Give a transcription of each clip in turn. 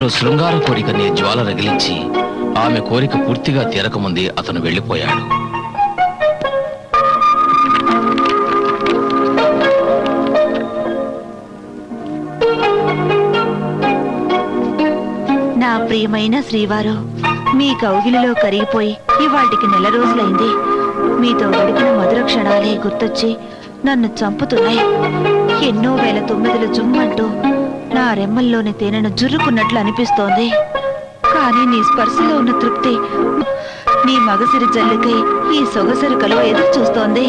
శృంగార కోరికని జ్వాల రగిలించి ఆమె కోరిక పూర్తిగా తీరకముందే అతను వెళ్ళిపోయాడు. నా ప్రియమైన శ్రీవారు, మీ కౌగిలిలో కరిగిపోయి ఇవాటికి నెల రోజులైంది. మీతో గడిపిన మధుర క్షణాలే గుర్తొచ్చి నన్ను చంపుతున్నాయి. ఎన్నో వేల తొమ్మిదిలు జుమ్మంటూ నా రెమ్మల్లోని తేనెను జుర్రుకున్నట్లు అనిపిస్తోంది. కానీ నీ స్పర్శలో ఉన్న తృప్తి నీ మగసిరి జల్లికై ఈ సొగసరి కలువ ఎదురు చూస్తోంది.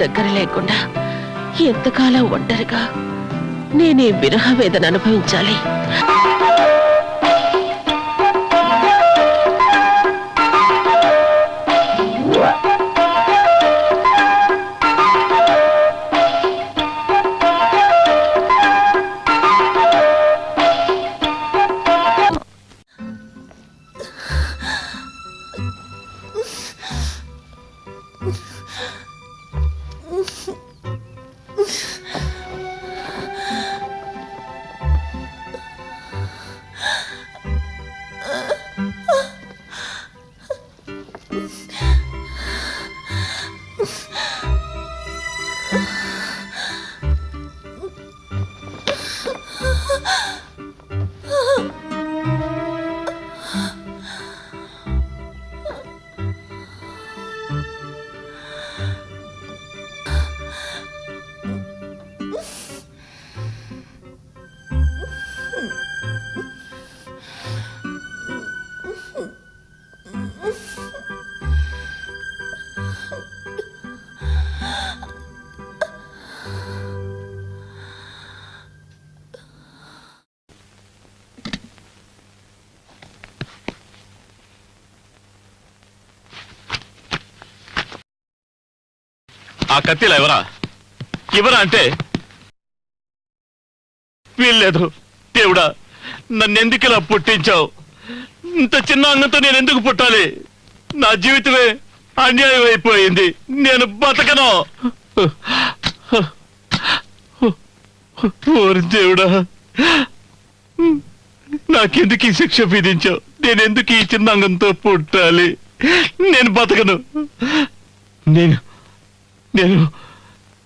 దగ్గర లేకుండా ఎంతకాలం ఒంటరిగా నేనే విరహ వేదన అనుభవించాలి. ఆ కత్తిలా ఎవరా అంటే వీల్లేదు. దేవుడా, నన్నెందుకు ఇలా పుట్టించావు? ఇంత చిన్న అంగంతో నేను ఎందుకు పుట్టాలి? నా జీవితమే అన్యాయం అయిపోయింది. నేను బతకను. ఓరి దేవుడా, నాకెందుకు ఈ శిక్ష విధించావు? నేనెందుకు ఈ చిన్న అంగంతో పుట్టాలి? నేను బతకను.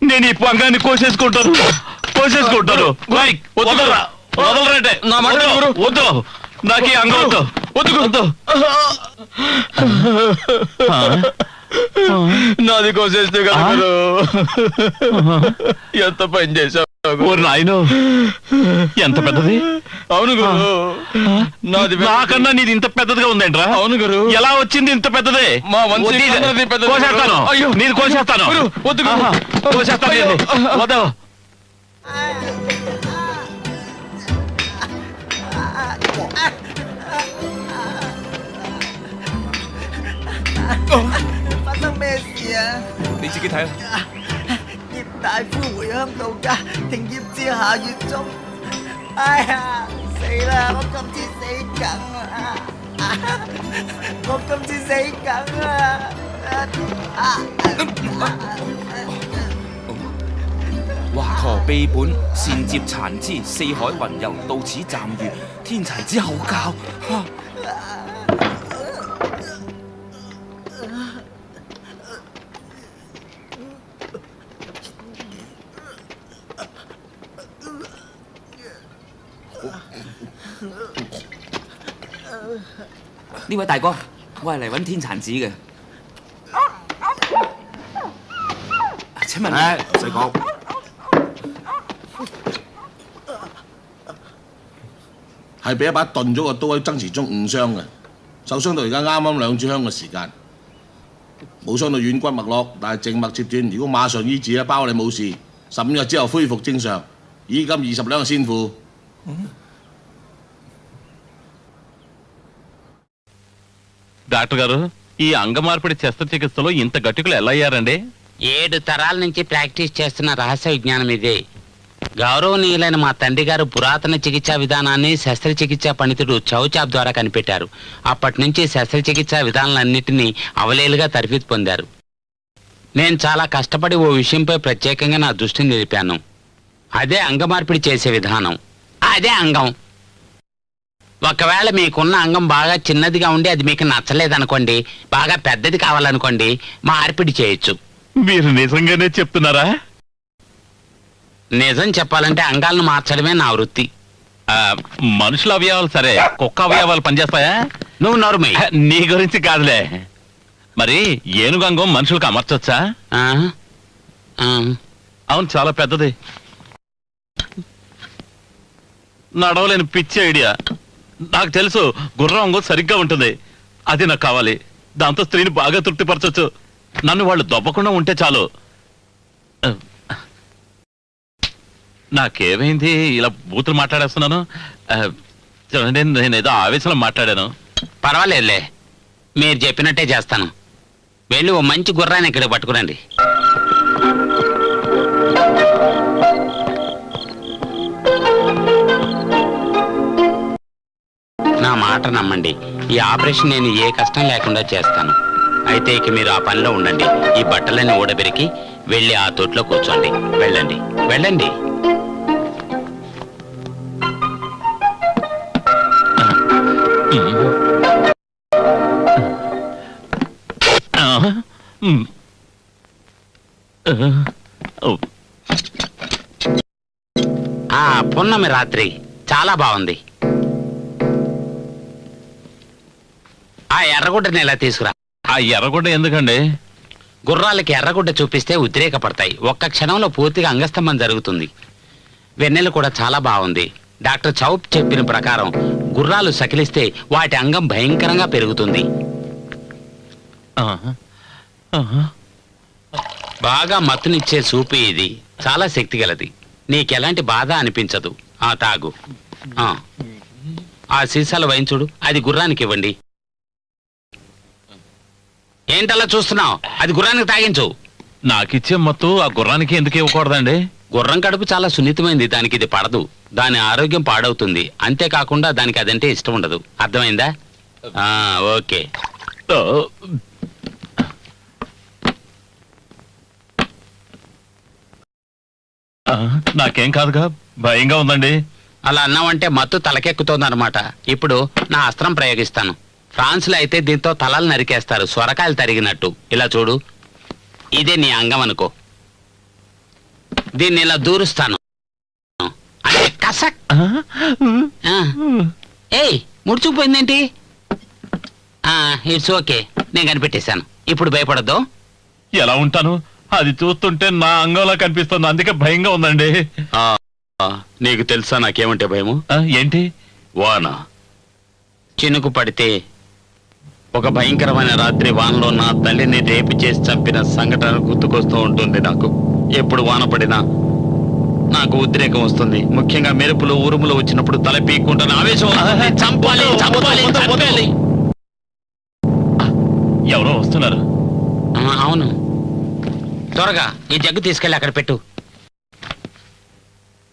నేను ఈ పంగాన్ని కోసేసుకుంటాను. వదలరంటే నా మాట వద్దు. నాకు ఈ అంగం వద్దు. నాది కోసేస్తే కదా ఎంత పని చేశావు నాయనో. ఎంత పెద్దది? అవును గురు, నాది నాకన్నా నీది ఇంత పెద్దదిగా ఉందేంట్రా? అవును గురు. ఎలా వచ్చింది ఇంత పెద్దదే? మా కోసేస్తాను. అయ్యో, నేను కోసేస్తాను. కోసేస్తాను. వద్దు.發生咩事啊？你自己睇啦。葉大夫回鄉到家，停業至下月中。哎呀，死啦！我今次死梗啊！我今次死梗啊！華佗秘本，善接殘肢，四海雲遊，到此暫遇，天齊之後教。呢位大哥，我係嚟揾天殘子嘅。請問，唔使講。係俾一把鈍咗個刀喺爭持中誤傷嘅，受傷到而家啱啱2炷香嘅時間，冇傷到軟骨脈絡，但係靜脈切斷。如果馬上醫治咧，包你冇事。15日之後恢復正常，衣金20兩先付。డాక్టర్ గారు, ఈ అంగమార్పిడి శస్త్రచికిత్సలో ఇంత గట్టికులు ఎలా అయ్యారండి? 7 తరాల నుంచి ప్రాక్టీస్ చేస్తున్న రహస్య విజ్ఞానం ఇదే. గౌరవనీయులైన మా తండ్రి గారు పురాతన చికిత్సా విధానాన్ని శస్త్రచికిత్సా పండితుడు చౌచాప్ ద్వారా కనిపెట్టారు. అప్పటి నుంచి శస్త్రచికిత్సా విధానాలన్నింటినీ అవలేలుగా తరఫీదు పొందారు. నేను చాలా కష్టపడి ఓ విషయంపై ప్రత్యేకంగా నా దృష్టిని నిలిపాను. అదే అంగమార్పిడి చేసే విధానం. అదే అంగం. ఒకవేళ మీకున్న అంగం బాగా చిన్నదిగా ఉండి అది మీకు నచ్చలేదనుకోండి, బాగా పెద్దది కావాలనుకోండి, మార్పిడి చేయొచ్చు. మీరు నిజంగానే చెప్తున్నారా? నిజం చెప్పాలంటే అంగాలను మార్చడమే నా వృత్తి. మనుషుల అవయవాలు సరే, కుక్క అవయవాలు పనిచేస్తాయా? నువ్వు నోరుమై. నీ గురించి కాదులే. మరి ఏనుగంగం మనుషులకు అమర్చొచ్చా? అవును, చాలా పెద్దది. నడవలేని పిచ్చి ఐడియా. నాకు తెలుసు, గుర్రం అంగం సరిగ్గా ఉంటుంది. అది నాకు కావాలి. దాంతో స్త్రీని బాగా తృప్తిపరచొచ్చు. నన్ను వాళ్ళు దొబ్బకుండా ఉంటే చాలు. నాకేమైంది ఇలా బూతులు మాట్లాడేస్తున్నాను? చూడండి, నేనేదో ఆవేశంలో మాట్లాడాను. పర్వాలేదులే, మీరు చెప్పినట్టే చేస్తాను. వెళ్ళి ఓ మంచి గుర్రాన్ని ఇక్కడ పట్టుకురండి. నా మాట నమ్మండి, ఈ ఆపరేషన్ నేను ఏ కష్టం లేకుండా చేస్తాను. అయితే ఇక మీరు ఆ పనిలో ఉండండి. ఈ బట్టలన్నీ ఊడబెరికి వెళ్ళి ఆ తొట్లో కూర్చోండి. వెళ్ళండి, వెళ్ళండి. పున్నమి రాత్రి చాలా బాగుంది. ఆ ఎర్రగుడ్డని ఇలా తీసుకురా. ఆ ఎర్రగుడ్డ ఎందుకండి? గుర్రాలకి ఎర్రగుడ్డ చూపిస్తే ఉద్రేకపడతాయి. ఒక్క క్షణంలో పూర్తిగా అంగస్తంభం జరుగుతుంది. వెన్నెల కూడా చాలా బాగుంది. డాక్టర్ చౌప్ చెప్పిన ప్రకారం గుర్రాలు సకిలిస్తే వాటి అంగం భయంకరంగా పెరుగుతుంది. బాగా మత్తునిచ్చే సూపు ఇది. చాలా శక్తిగలది. నీకెలాంటి బాధ అనిపించదు. తాగు. ఆ సీసాల వైన్ చూడు, అది గుర్రానికి ఇవ్వండి. ఏంటలా చూస్తున్నావు? అది గుర్రానికి తాగించు. నాకిచ్చే మత్తు ఆ గుర్రానికి ఎందుకు ఇవ్వకూడదండి? గుర్రం కడుపు చాలా సున్నితమైంది. దానికి ఇది పడదు. దాని ఆరోగ్యం పాడవుతుంది. అంతేకాకుండా దానికి అదంటే ఇష్టం ఉండదు. అర్థమైందా? ఓకే. నాకేం కాదుగా, భయంగా ఉందండి. అలా అన్నావంటే మత్తు తలకెక్కుతోందన్నమాట. ఇప్పుడు నా అస్త్రం ప్రయోగిస్తాను. ఫ్రాన్స్ లో అయితే దీంతో తలలు నరికేస్తారు, సొరకాయలు తరిగినట్టు. ఇలా చూడు, ఇదే నీ అంగం అనుకో. దీన్ని ఇలా దూరుస్తాను. అంటే కసక్. ఏయ్, ముడుచుకుపోయిందేంటి? ఇట్స్ ఓకే, నేను కనిపెట్టేశాను. ఇప్పుడు భయపడద్దు. ఎలా ఉంటాను? అది చూస్తుంటే నా అంగంలా కనిపిస్తుంది, అందుకే భయంగా ఉందండి. నీకు తెలుసా నాకేమంటే భయము? ఏంటి? వాన చినుకు పడితే ఒక భయంకరమైన రాత్రి వానలో నా తల్లిని రేపు చేసి చంపిన సంఘటన గుర్తుకొస్తూ ఉంటుంది నాకు. ఎప్పుడు వాన పడినా నాకు ఉద్రేకం వస్తుంది. ముఖ్యంగా మెరుపులు ఉరుములు వచ్చినప్పుడు తల పీక్కుంటాను. ఆవేశం వస్తుంది. చంపాలి, చంపాలి, చంపాలి. ఎవరో వస్తున్నారు. అవును, త్వరగా ఈ జగ్గు తీసుకెళ్ళి అక్కడ పెట్టు.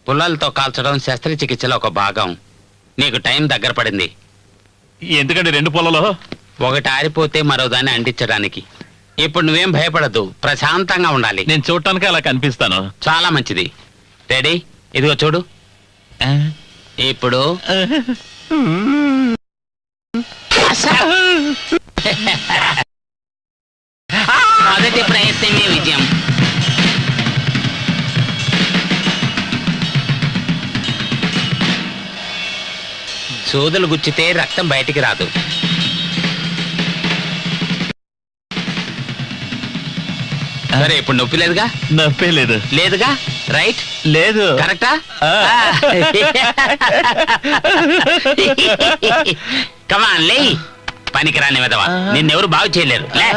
పుల్లలతో కాల్చడం శస్త్రచికిత్సలో ఒక భాగం. నీకు టైం దగ్గర పడింది. ఎందుకంటే 2 పొలలో ఒకటి ఆరిపోతే మరో దాన్ని అంటించడానికి. ఇప్పుడు నువ్వేం భయపడద్దు, ప్రశాంతంగా ఉండాలి. నేను చూడటానికి అలా కనిపిస్తాను. చాలా మంచిది. రెడీ? ఇదిగో చూడు. ఇప్పుడు మొదటి ప్రయత్నమే విజయం. సూదులు గుచ్చితే రక్తం బయటికి రాదు. సరే, ఇప్పుడు నొప్పి లేదుగా? నొప్పే లేదు. లేదుగా? రైట్? లేదు. కరెక్టా? కమాన్ లే. పనికిరాని విధవా, నిన్నెవరు బాగు చేయలేరు. లే.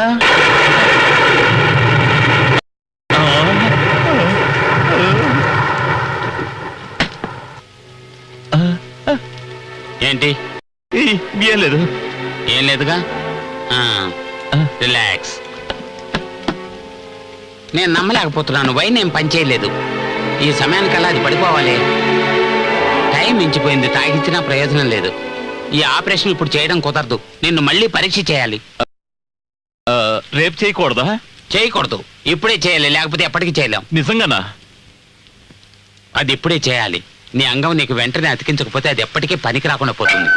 ఏంటి? ఏం లేదు. ఏం లేదుగా. రిలాక్స్. నేను నమ్మలేకపోతున్నాను. వైన్ ఏం పని చేయలేదు. ఈ సమయానికల్లా అది పడిపోవాలి. టైం మించిపోయింది. తాగించినా ప్రయోజనం లేదు. ఈ ఆపరేషన్ ఇప్పుడు చేయడం కుదరదు. నిన్ను మళ్ళీ పరీక్ష చేయాలి. రేపు చేయకూడదా? చేయకూడదు, ఇప్పుడే చేయాలి. లేకపోతే ఎప్పటికీ చేయలేం. నిజంగానా? అది ఇప్పుడే చేయాలి. నీ అంగం నీకు వెంటనే అతికించకపోతే అది ఎప్పటికీ పనికి రాకుండా పోతుంది.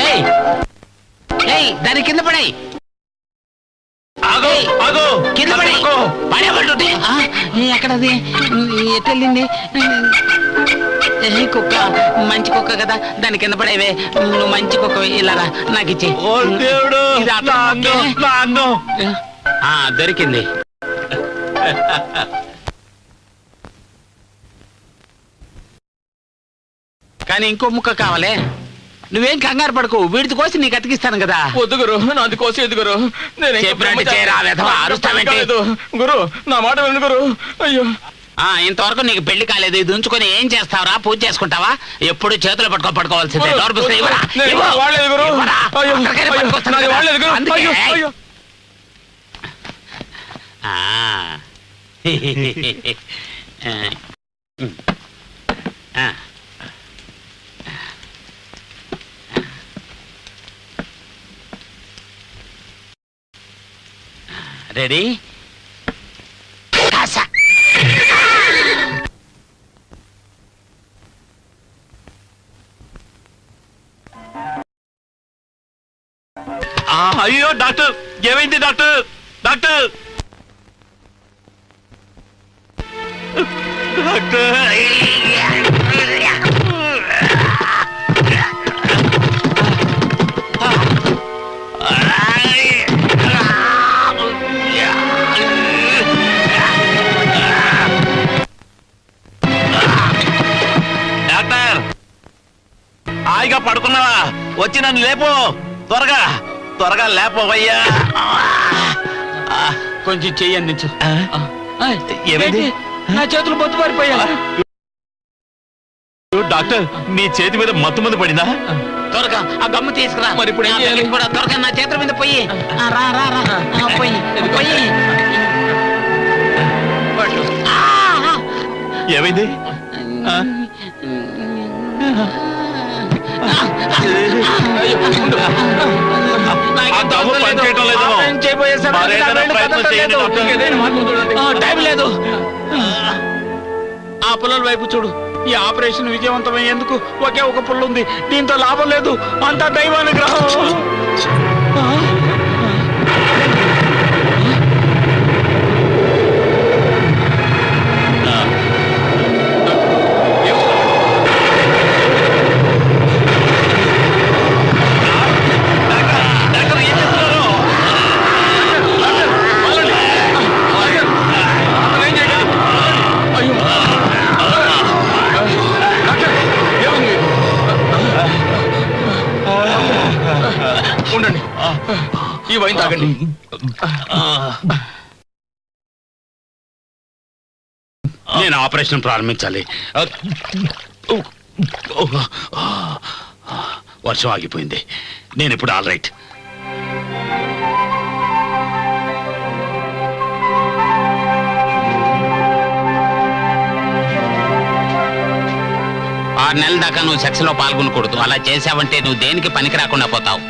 ఏయ్, ఏయ్, దాని కింద పడాయి. కింద పడాయి. పడేపడుతుంటే ఎక్కడది? ఎట్టెళ్ళింది? కుక్క, మంచి కుక్క కదా, దాని కింద పడేవే. నువ్వు మంచి కుక్క, ఇలాగా నాకు ఇచ్చి. దొరికింది. కానీ ఇంకో ముక్క కావాలే. నువ్వేం కంగారు పడుకో, వీడిది కోసి నీకు అతికిస్తాను కదా. వద్దు గురు, నాది కోసి ఎద్దు గురు. చెప్పినట్టు చేయరా, అరుస్తావేంటి? గురు, నా మాట విను గురు. అయ్యో, ఇంతవరకు నీకు పెళ్లి కాలేదు. ఇది ఉంచుకొని ఏం చేస్తావరా? పూజ చేసుకుంటావా? ఎప్పుడు చేతులు పట్టుకోవాల్సిందే. రెడీ? అయ్యో డాక్టర్, ఏమైంది డాక్టర్? డాక్టర్, డాక్టర్, డాక్టర్, హాయిగా పడుకున్నావా? వచ్చి నన్ను లేపు, త్వరగా త్వరగా లేపోవయ్యా. కొంచెం చెయ్యి అందించు. ఏమైంది? నా చేతులు బొత్తు పారిపోయా. డాక్టర్, నీ చేతి మీద మత్తు మందు పడిందా? త్వరగా ఆ గమ్ము తీసుకురా. మరి ఇప్పుడు ఏం చేయాలి? కూడా త్వరగా నా చేతుల మీద పోయి. రా రా రా, పోయి పోయి. ఏమైంది? టైం లేదు. ఆ పుల్లల వైపు చూడు. ఈ ఆపరేషన్ విజయవంతమయ్యేందుకు ఒకే ఒక పుల్ల ఉంది. దీంతో లాభం లేదు. అంతా దైవానుగ్రహం. ఉండండి, ఈ వైన్ తాగండి. నేను ఆపరేషన్ ప్రారంభించాలి. వర్షం ఆగిపోయింది. నేను ఇప్పుడు ఆల్ రైట్. నెల దాకా నువ్వు సెక్స్ లో పాల్గొనకూడదు. అలా చేసావంటే నువ్వు దేనికి పనికి రాకుండా పోతావు.